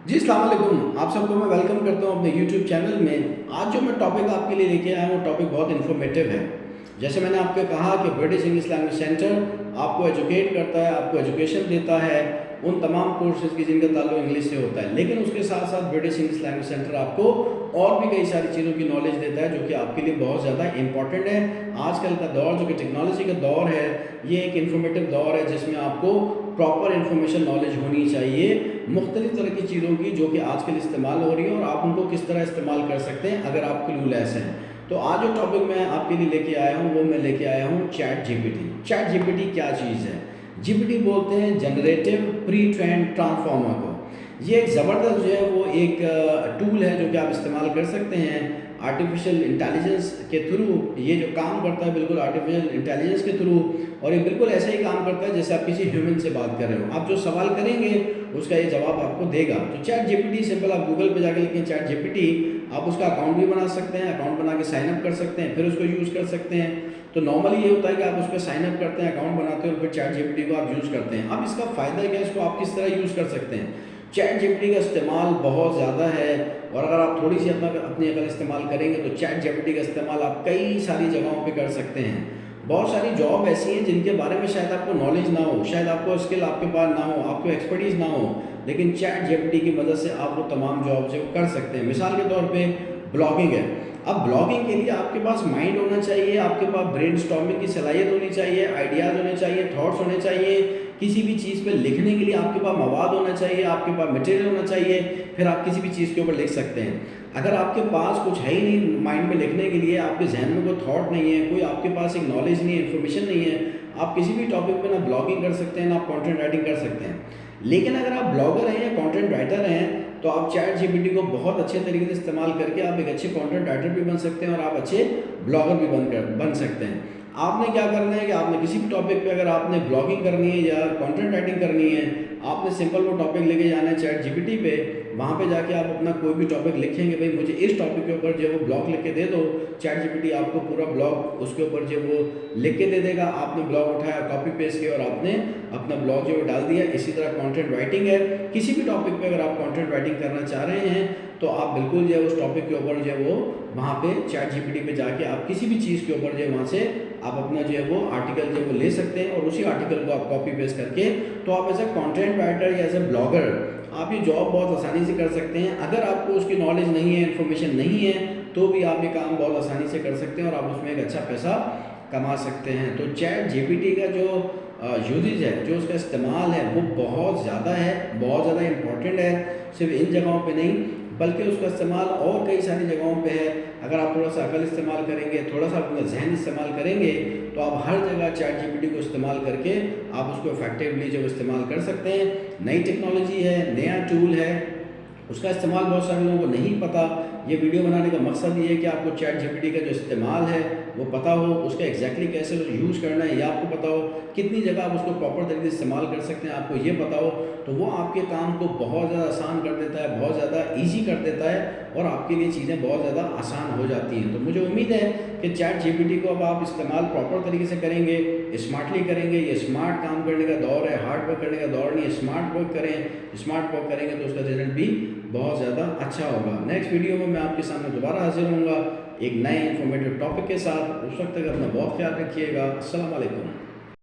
जी, अस्सलाम वालेकुम। आप सबको मैं वेलकम करता हूँ अपने यूट्यूब चैनल में। आज जो मैं टॉपिक आपके लिए लेके आया हूँ, टॉपिक बहुत इन्फॉर्मेटिव है। जैसे मैंने आपको कहा कि ब्रिटिश इंग्लिश लैंग्वेज सेंटर आपको एजुकेट करता है, आपको एजुकेशन देता है उन तमाम कोर्सेज़ की जिनका ताल्लुक इंग्लिश से होता है। लेकिन उसके साथ-साथ ब्रिटिश इंग्लिश लैंग्वेज सेंटर आपको और भी कई सारी चीज़ों की नॉलेज देता है, जो कि आपके लिए बहुत ज़्यादा इम्पॉर्टेंट है। आजकल का दौर जो कि टेक्नोलॉजी का दौर है, ये एक इन्फॉर्मेटिव दौर है जिसमें आपको प्रॉपर इन्फॉर्मेशन नॉलेज होनी चाहिए मुख्तलिफ तरह की चीज़ों की, जो कि आजकल इस्तेमाल हो रही है और आप उनको किस तरह इस्तेमाल कर सकते हैं अगर आप क्लूलेस हैं। तो आज जो टॉपिक मैं आपके लिए लेके आया हूँ, वो मैं लेके आया हूँ चैट जीपीटी। चैट जीपीटी क्या चीज़ है? जीपीटी बोलते हैं जनरेटिव प्री ट्रेंड ट्रांसफॉर्मर को। ये एक ज़बरदस्त जो है वो एक टूल है जो कि आप इस्तेमाल कर सकते हैं आर्टिफिशियल इंटेलिजेंस के थ्रू। ये जो काम करता है बिल्कुल आर्टिफिशियल इंटेलिजेंस के थ्रू, और ये बिल्कुल ऐसे ही काम करता है जैसे आप किसी ह्यूमन से बात कर रहे हो। आप जो सवाल करेंगे उसका ये जवाब आपको देगा। तो चैट जीपीटी सिंपल, आप गूगल पे जाके लिखें चैट जीपीटी, आप उसका अकाउंट भी बना सकते हैं, अकाउंट बना के साइन अप कर सकते हैं, फिर उसको यूज़ कर सकते हैं। तो नॉर्मली ये होता है कि आप उस पर साइन अप करते हैं, अकाउंट बनाते हैं और फिर चैट जीपीटी को आप यूज़ करते हैं। अब इसका फ़ायदा क्या है, इसको आप किस तरह यूज़ कर सकते हैं? चैट जीपीटी का इस्तेमाल बहुत ज़्यादा है, और अगर आप थोड़ी सी अपनी अकल इस्तेमाल करेंगे तो चैट जीपीटी का इस्तेमाल आप कई सारी जगहों पे कर सकते हैं। बहुत सारी जॉब ऐसी हैं जिनके बारे में शायद आपको नॉलेज ना हो, शायद आपको स्किल आपके पास ना हो, आपको एक्सपर्टीज़ ना हो, लेकिन चैट जीपीटी की मदद से आप वो तमाम जॉब जो कर सकते हैं। मिसाल के तौर पे ब्लॉगिंग है। अब ब्लॉगिंग के लिए आपके पास माइंड होना चाहिए, आपके पास ब्रेनस्टॉर्मिंग की सलाहियत होनी चाहिए, आइडियाज़ होने चाहिए, थॉट्स होने चाहिए। किसी भी चीज़ पे लिखने के लिए आपके पास मवाद होना चाहिए, आपके पास मटेरियल होना चाहिए, फिर आप किसी भी चीज़ के ऊपर लिख सकते हैं। अगर आपके पास कुछ है ही नहीं माइंड में लिखने के लिए, आपके जहन में कोई थॉट नहीं है, कोई आपके पास एक नॉलेज नहीं है, इन्फॉर्मेशन नहीं है, आप किसी भी टॉपिक पे ना ब्लॉगिंग कर सकते हैं, ना आप कंटेंट राइटिंग कर सकते हैं। लेकिन अगर आप ब्लॉगर हैं या कंटेंट राइटर हैं, तो आप चैट जीपीटी को बहुत अच्छे तरीके से इस्तेमाल करके आप एक अच्छे कंटेंट राइटर भी बन सकते हैं और आप अच्छे ब्लॉगर भी बन सकते हैं। आपने क्या करना है कि आपने किसी भी टॉपिक पे अगर आपने ब्लॉगिंग करनी है या कंटेंट राइटिंग करनी है, आपने सिंपल वो टॉपिक लेके जाना है चैट जीपीटी पे। वहाँ पे जाके आप अपना कोई भी टॉपिक लिखेंगे, भाई मुझे इस टॉपिक के ऊपर जो है वो ब्लॉग लिख के दे दो, चैट जीपीटी आपको पूरा ब्लॉग उसके ऊपर जो वो लिख के दे देगा। आपने ब्लॉग उठाया, कॉपी पेस्ट किया और आपने अपना ब्लॉग जो डाल दिया। इसी तरह कंटेंट राइटिंग है, किसी भी टॉपिक पे अगर आप कंटेंट राइटिंग करना चाह रहे हैं तो आप बिल्कुल जो है उस टॉपिक के ऊपर जो है वो वहाँ पे चैट जीपीटी पे जाके आप किसी भी चीज़ के ऊपर जो है वहाँ से आप अपना जो है वो आर्टिकल जो है वो ले सकते हैं, और उसी आर्टिकल को आप कॉपी पेस्ट करके तो आप एज ए कंटेंट राइटर या एज ए ब्लॉगर आप ये जॉब बहुत आसानी से कर सकते हैं। अगर आपको उसकी नॉलेज नहीं है, इन्फॉर्मेशन नहीं है, तो भी आप ये काम बहुत आसानी से कर सकते हैं और आप उसमें एक अच्छा पैसा कमा सकते हैं। तो चैट जीपीटी का जो यूजेज है, जो उसका इस्तेमाल है, वो बहुत ज़्यादा है, बहुत ज़्यादा इम्पॉर्टेंट है। सिर्फ इन जगहों पे नहीं, बल्कि उसका इस्तेमाल और कई सारी जगहों पे है। अगर आप थोड़ा सा अकल इस्तेमाल करेंगे, थोड़ा सा अपना जहन इस्तेमाल करेंगे, तो आप हर जगह चैट जीपीटी को इस्तेमाल करके आप उसको इफेक्टिवली जो इस्तेमाल कर सकते हैं। नई टेक्नोलॉजी है, नया टूल है, उसका इस्तेमाल बहुत सारे लोगों को नहीं पता। ये वीडियो बनाने का मकसद ये है कि आपको चैट जीपीटी का जो इस्तेमाल है वो पता हो, उसका एग्जैक्टली कैसे यूज़ करना है ये आपको पता हो, कितनी जगह आप उसको प्रॉपर तरीके से इस्तेमाल कर सकते हैं आपको ये पता हो, तो वो आपके काम को बहुत ज़्यादा आसान कर देता है, बहुत ज़्यादा ईजी कर देता है, और आपके लिए चीज़ें बहुत ज़्यादा आसान हो जाती हैं। तो मुझे उम्मीद है कि चैट जीपीटी को अब आप इस्तेमाल प्रॉपर तरीके से करेंगे, स्मार्टली करेंगे। ये स्मार्ट काम करने का दौर है, हार्ड वर्क करने का दौर नहीं है। स्मार्ट वर्क करें, स्मार्ट वर्क करेंगे तो उसका रिजल्ट भी बहुत ज़्यादा अच्छा होगा। नेक्स्ट वीडियो में मैं आपके सामने दोबारा हाजिर होऊंगा एक नए इन्फॉर्मेटिव टॉपिक के साथ। उस वक्त तक अपना बहुत ख्याल रखिएगा। अस्सलाम वालेकुम।